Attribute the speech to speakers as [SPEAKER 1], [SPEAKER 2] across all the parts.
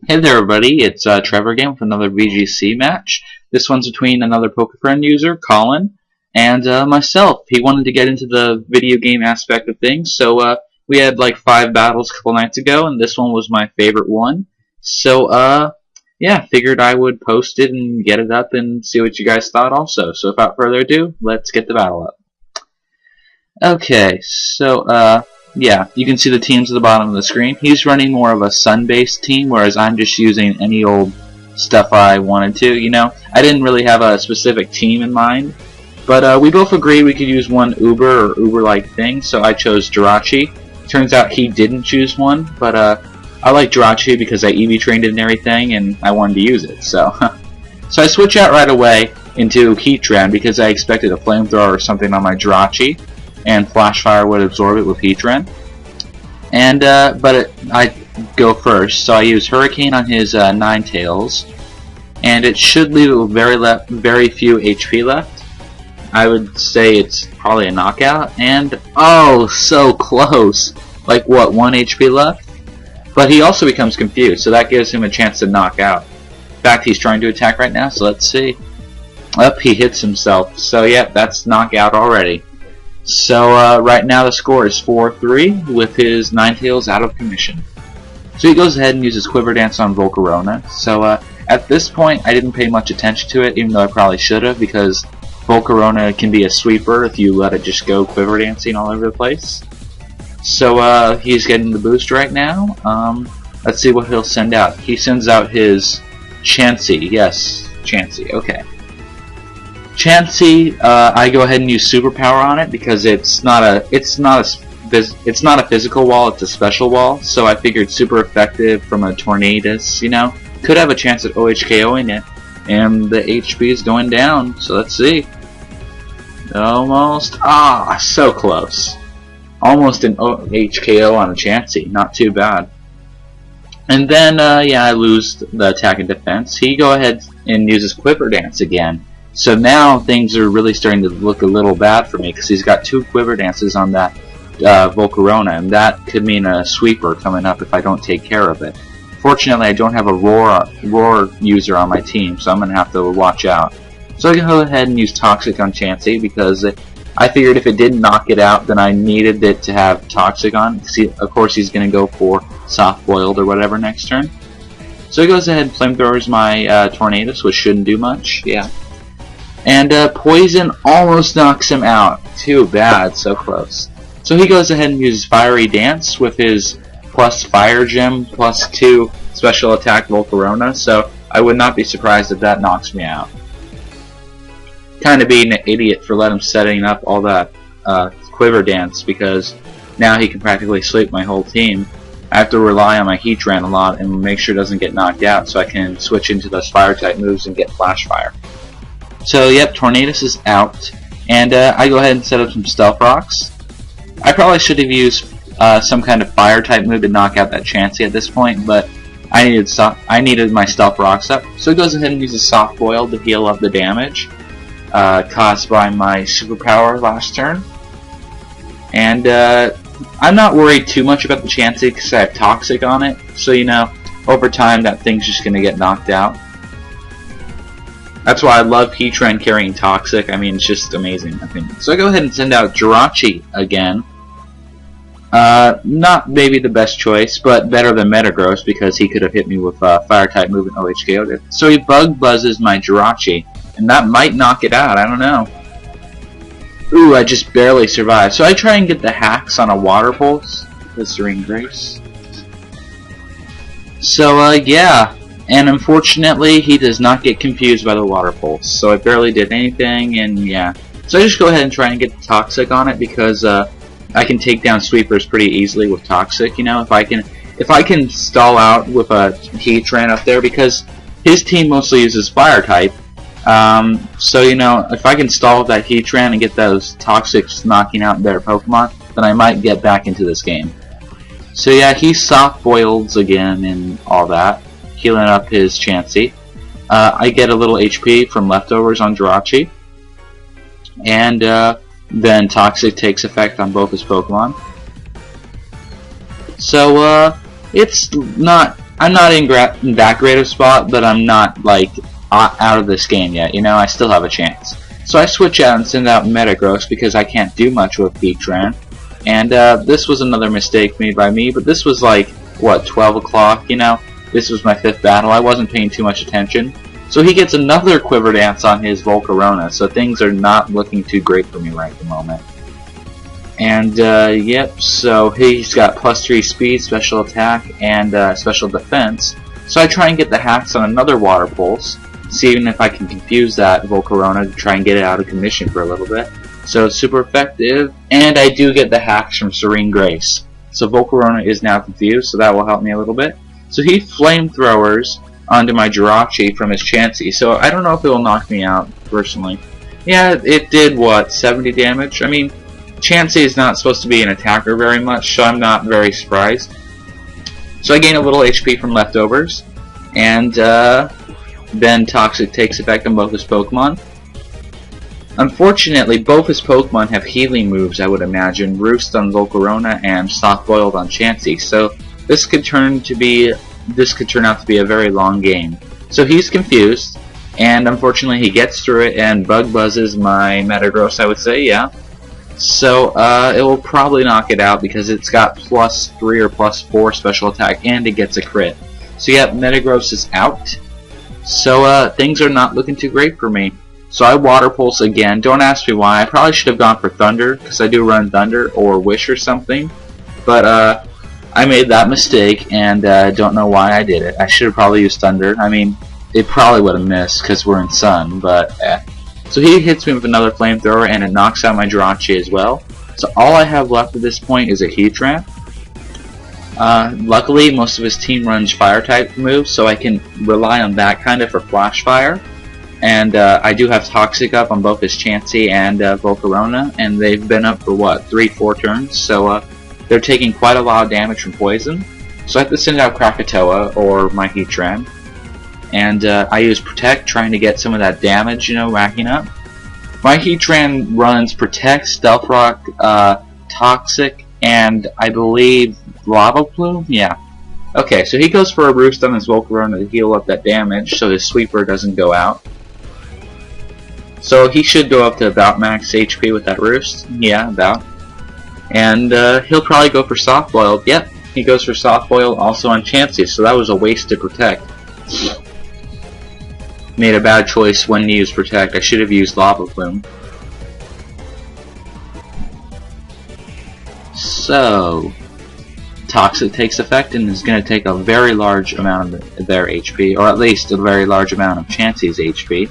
[SPEAKER 1] Hey there everybody, it's Trevor again with another VGC match. This one's between another Pokefriend user, Colin, and myself. He wanted to get into the video game aspect of things, so we had like 5 battles a couple nights ago, and this one was my favorite one. So, yeah, figured I would post it and get it up and see what you guys thought also. So without further ado, let's get the battle up. Okay, so, yeah, you can see the teams at the bottom of the screen. He's running more of a sun-based team, whereas I'm just using any old stuff I wanted to, you know. I didn't really have a specific team in mind, but we both agreed we could use one Uber or Uber-like thing, so I chose Jirachi. Turns out he didn't choose one, but I like Jirachi because I EV trained it and everything, and I wanted to use it, so... So I switch out right away into Heatran because I expected a flamethrower or something on my Jirachi, and Flash Fire would absorb it with Heatran. And I go first, so I use Hurricane on his Ninetales, and it should leave it with very few HP left. I would say it's probably a knockout, and oh, so close! Like what, 1 HP left? But he also becomes confused, so that gives him a chance to knock out. In fact, he's trying to attack right now, so let's see. Up, he hits himself. So yeah, that's knockout already. So right now the score is 4-3 with his Ninetales out of commission. So he goes ahead and uses Quiver Dance on Volcarona. So at this point I didn't pay much attention to it, even though I probably should have, because Volcarona can be a sweeper if you let it just go Quiver Dancing all over the place. So he's getting the boost right now. Let's see what he'll send out. He sends out his Chansey. Yes, Chansey. Okay. Chansey, I go ahead and use Superpower on it because it's not a physical wall, it's a special wall. So I figured super effective from a Tornadus, you know, could have a chance at OHKOing it, and the HP is going down. So let's see. Almost, so close. Almost an OHKO on a Chansey, not too bad. And then, yeah, I lose the attack and defense. He go ahead and uses Quiver Dance again. So now things are really starting to look a little bad for me because he's got 2 Quiver Dances on that Volcarona, and that could mean a sweeper coming up if I don't take care of it. Fortunately, I don't have a roar user on my team, so I'm going to have to watch out. So I can go ahead and use Toxic on Chansey because I figured if it didn't knock it out, then I needed it to have Toxic on. See, of course, he's going to go for Soft Boiled or whatever next turn. So he goes ahead and Flamethrowers my Tornadus, which shouldn't do much. Yeah. And Poison almost knocks him out. Too bad, so close. So he goes ahead and uses Fiery Dance with his plus Fire Gem plus 2 special attack Volcarona, so I would not be surprised if that knocks me out. Kinda being an idiot for setting up all that Quiver Dance, because now he can practically sweep my whole team. I have to rely on my Heatran a lot and make sure it doesn't get knocked out so I can switch into those Fire type moves and get Flash Fire. So, yep, Tornadus is out, and I go ahead and set up some Stealth Rocks. I probably should have used some kind of Fire-type move to knock out that Chansey at this point, but I needed my Stealth Rocks up. So he goes ahead and uses Soft Boil to heal up the damage caused by my Superpower last turn. And I'm not worried too much about the Chansey because I have Toxic on it, so, you know, over time that thing's just going to get knocked out. That's why I love Heatran carrying Toxic. I mean, it's just amazing, I think. So I go ahead and send out Jirachi again. Not maybe the best choice, but better than Metagross because he could have hit me with Fire-type move and OHKO'd it. So he Bug Buzzes my Jirachi, and that might knock it out, I don't know. Ooh, I just barely survived. So I try and get the hacks on a Water Pulse with Serene Grace. So, yeah. And unfortunately, he does not get confused by the Water Pulse, so I barely did anything, and yeah. So I just go ahead and try and get the Toxic on it because I can take down sweepers pretty easily with Toxic. You know, if I can stall out with a Heatran up there because his team mostly uses Fire type. So you know, if I can stall with that Heatran and get those Toxics knocking out their Pokemon, then I might get back into this game. So yeah, he Soft Boils again and all that, healing up his Chansey. I get a little HP from leftovers on Jirachi, and then Toxic takes effect on both his Pokemon. So it's not I'm not in that great of spot, but I'm not like out of this game yet. You know, I still have a chance. So I switch out and send out Metagross because I can't do much with Heatran. And this was another mistake made by me, but this was like, what, 12 o'clock, you know? This was my 5th battle. I wasn't paying too much attention. So he gets another Quiver Dance on his Volcarona, so things are not looking too great for me right at the moment. And, yep, so he's got +3 speed, special attack, and special defense. So I try and get the hacks on another Water Pulse, seeing if I can confuse that Volcarona to try and get it out of commission for a little bit. So it's super effective, and I do get the hacks from Serene Grace. So Volcarona is now confused, so that will help me a little bit. So he Flamethrowers onto my Jirachi from his Chansey, so I don't know if it will knock me out, personally. Yeah, it did, what, 70 damage? I mean, Chansey is not supposed to be an attacker very much, so I'm not very surprised. So I gain a little HP from leftovers, and then Toxic takes effect on both his Pokemon. Unfortunately, both his Pokemon have healing moves, I would imagine, Roost on Volcarona and Soft Boiled on Chansey, so this could turn out to be a very long game. So he's confused, and unfortunately he gets through it and Bug Buzzes my Metagross, I would say, yeah. So it will probably knock it out because it's got +3 or +4 special attack and it gets a crit. So yeah, Metagross is out. So things are not looking too great for me. So I Water Pulse again. Don't ask me why. I probably should have gone for Thunder because I do run Thunder or Wish or something. But I made that mistake and don't know why I did it. I should have probably used Thunder. I mean, it probably would have missed because we're in Sun, but So he hits me with another Flamethrower and it knocks out my Jirachi as well. So all I have left at this point is a Heatran. Luckily, most of his team runs Fire-type moves, so I can rely on that kind of for Flash Fire. And I do have Toxic up on both his Chansey and Volcarona, and they've been up for what, 3-4 turns, so they're taking quite a lot of damage from poison. So I have to send out Krakatoa or my Heatran, and I use Protect, trying to get some of that damage, you know, racking up. My Heatran runs Protect, Stealth Rock, Toxic, and I believe Lava Plume? Yeah. Okay, so he goes for a Roost on his Volcarona to heal up that damage so his Sweeper doesn't go out. So he should go up to about max HP with that Roost. Yeah, about. And he'll probably go for Soft Boiled. Yep, he goes for Soft Boiled also on Chansey, so that was a waste to Protect. Made a bad choice when to use Protect. I should have used Lava Plume. So Toxic takes effect and is going to take a very large amount of their HP, or at least a very large amount of Chansey's HP.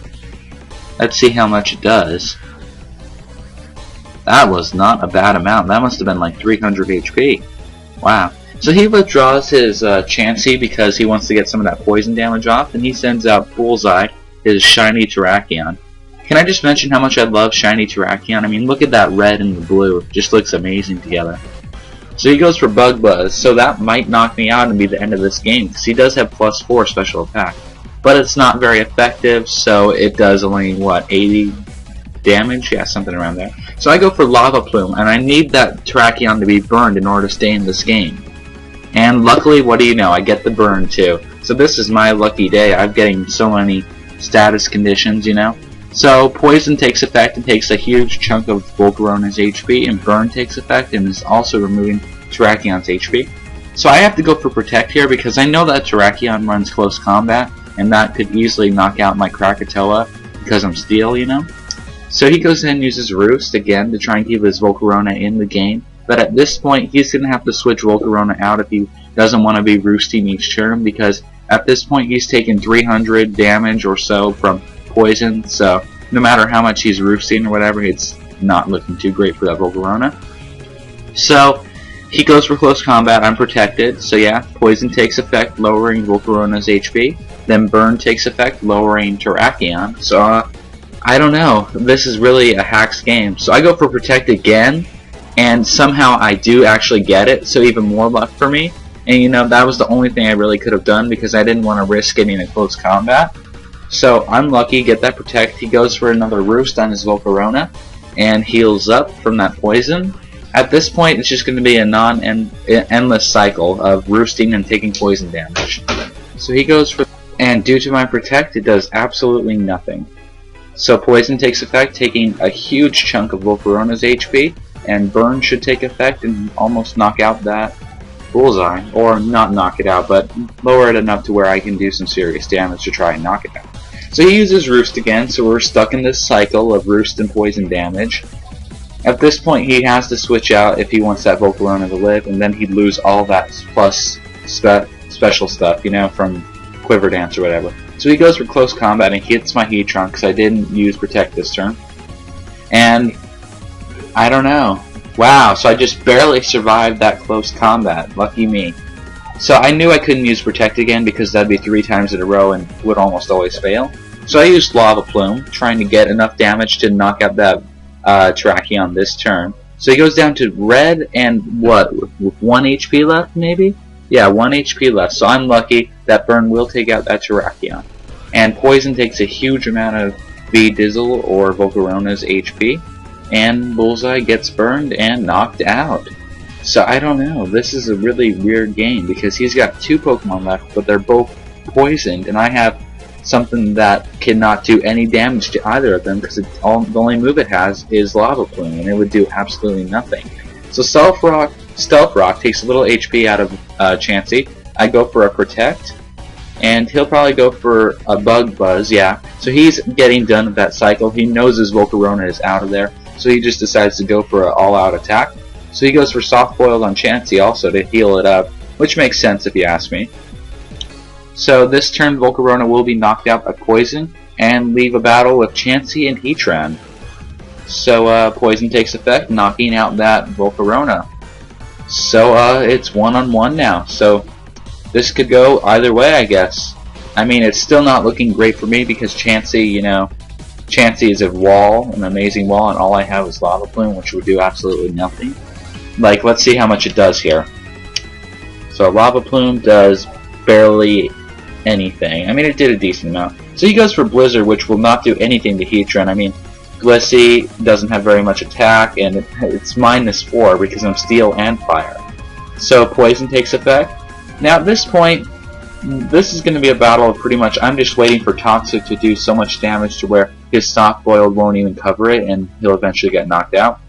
[SPEAKER 1] Let's see how much it does. That was not a bad amount. That must have been like 300 HP. Wow. So he withdraws his Chansey because he wants to get some of that poison damage off, and he sends out Bullseye, his shiny Terrakion. Can I just mention how much I love shiny Terrakion? I mean, look at that red and the blue. It just looks amazing together. So he goes for Bug Buzz, so that might knock me out and be the end of this game, because he does have +4 special attack. But it's not very effective, so it does only, what, 80 damage? Yeah, something around there. So I go for Lava Plume, and I need that Terrakion to be burned in order to stay in this game. And luckily, what do you know, I get the burn too. So this is my lucky day. I'm getting so many status conditions, you know. So Poison takes effect and takes a huge chunk of Volcarona's HP, and Burn takes effect and is also removing Terrakion's HP. So I have to go for Protect here because I know that Terrakion runs close combat, and that could easily knock out my Krakatoa because I'm Steel, you know. So he goes in and uses Roost again to try and keep his Volcarona in the game. But at this point, he's going to have to switch Volcarona out if he doesn't want to be roosting each turn, because at this point he's taken 300 damage or so from Poison, so no matter how much he's roosting or whatever, it's not looking too great for that Volcarona. So he goes for close combat. I'm protected, so yeah, Poison takes effect, lowering Volcarona's HP. Then Burn takes effect, lowering Terrakion. So I don't know. This is really a hacks game. So I go for Protect again, and somehow I do actually get it, so even more luck for me. And you know, that was the only thing I really could have done because I didn't want to risk getting a close combat. So I'm lucky, get that Protect. He goes for another Roost on his Volcarona and heals up from that Poison. At this point, it's just going to be a endless cycle of roosting and taking poison damage. So he goes for, and due to my protect, it does absolutely nothing. So poison takes effect, taking a huge chunk of Volcarona's HP, and burn should take effect and almost knock out that bullseye, or not knock it out, but lower it enough to where I can do some serious damage to try and knock it out. So he uses Roost again, so we're stuck in this cycle of Roost and poison damage. At this point, he has to switch out if he wants that Volcarona to live, and then he'd lose all that plus special stuff, you know, from Quiver Dance or whatever. So he goes for close combat and hits my Heatran because I didn't use Protect this turn. And I don't know. Wow, so I just barely survived that close combat. Lucky me. So I knew I couldn't use Protect again because that'd be 3 times in a row and would almost always fail. So I used Lava Plume, trying to get enough damage to knock out that Terrakion this turn. So he goes down to red and what, with 1 HP left maybe? Yeah, 1 HP left, so I'm lucky that burn will take out that Terrakion. And poison takes a huge amount of V-Dizzle or Volcarona's HP, and Bullseye gets burned and knocked out. So I don't know, this is a really weird game because he's got 2 Pokemon left, but they're both poisoned, and I have something that cannot do any damage to either of them because the only move it has is Lava Plume, and it would do absolutely nothing. So Stealth Rock takes a little HP out of Chansey. I go for a Protect, and he'll probably go for a Bug Buzz, yeah. So he's getting done with that cycle. He knows his Volcarona is out of there, so he just decides to go for an all-out attack. So he goes for Soft Boiled on Chansey also to heal it up, which makes sense if you ask me. So this turn Volcarona will be knocked out by Poison and leave a battle with Chansey and Heatran. So Poison takes effect, knocking out that Volcarona. So it's 1-on-1 now. So this could go either way, I guess. I mean, it's still not looking great for me because Chansey, you know, Chansey is a wall, an amazing wall, and all I have is Lava Plume, which would do absolutely nothing. Like, let's see how much it does here. So Lava Plume does barely anything. I mean, it did a decent amount. So he goes for Blizzard, which will not do anything to Heatran. I mean, Blissey doesn't have very much attack, and it's -4 because I'm Steel and Fire. So Poison takes effect. Now at this point, this is going to be a battle of pretty much, I'm just waiting for Toxic to do so much damage to where his Soft Boiled won't even cover it, and he'll eventually get knocked out.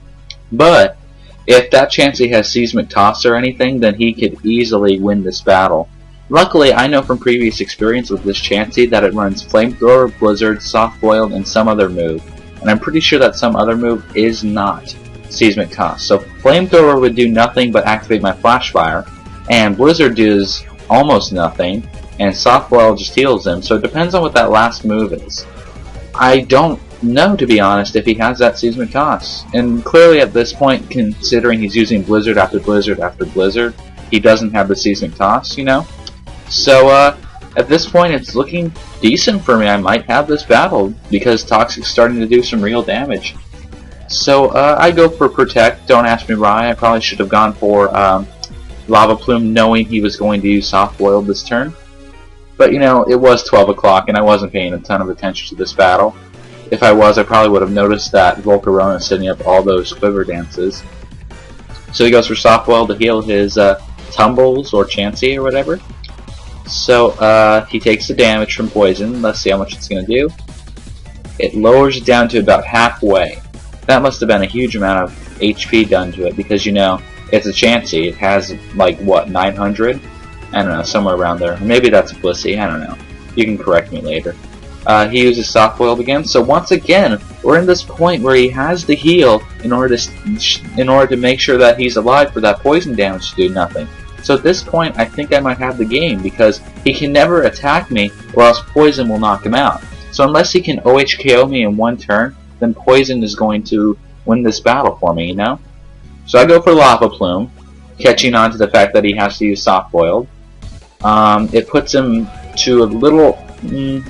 [SPEAKER 1] But if that Chansey has Seismic Toss or anything, then he could easily win this battle. Luckily, I know from previous experience with this Chansey that it runs Flamethrower, Blizzard, Soft Boiled, and some other move. And I'm pretty sure that some other move is not Seismic Toss. So Flamethrower would do nothing but activate my Flash Fire, and Blizzard does almost nothing, and Soft Boiled just heals him. So it depends on what that last move is. I don't know, to be honest, if he has that Seismic Toss. And clearly at this point, considering he's using Blizzard after Blizzard after Blizzard, he doesn't have the Seismic Toss, you know? So, at this point, it's looking decent for me. I might have this battle because Toxic's starting to do some real damage. So, I go for Protect. Don't ask me why. I probably should have gone for Lava Plume knowing he was going to use Soft Boiled this turn. But, you know, it was 12 o'clock and I wasn't paying a ton of attention to this battle. If I was, I probably would have noticed that Volcarona setting up all those Quiver Dances. So he goes for Soft Boiled to heal his Tumbles or Chansey or whatever. So he takes the damage from Poison. Let's see how much it's going to do. It lowers it down to about halfway. That must have been a huge amount of HP done to it because, you know, it's a Chansey. It has, like, what, 900? I don't know, somewhere around there. Maybe that's a Blissey, I don't know. You can correct me later. He uses Soft Boiled again. So once again, we're in this point where he has the heal in order to make sure that he's alive for that poison damage to do nothing. So at this point, I think I might have the game because he can never attack me or else Poison will knock him out. So unless he can OHKO me in one turn, then Poison is going to win this battle for me, you know? So I go for Lava Plume, catching on to the fact that he has to use Soft Boiled. It puts him to a little,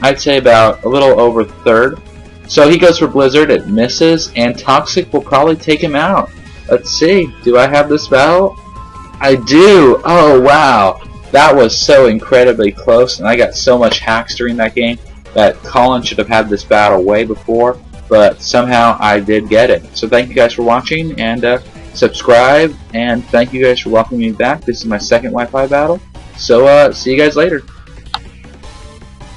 [SPEAKER 1] I'd say about a little over third. So he goes for Blizzard, it misses, and Toxic will probably take him out. Let's see, do I have this battle? I do! Oh wow! That was so incredibly close, and I got so much hacks during that game that Colin should have had this battle way before, but somehow I did get it. So thank you guys for watching, and subscribe, and thank you guys for welcoming me back. This is my second Wi-Fi battle. So, see you guys later.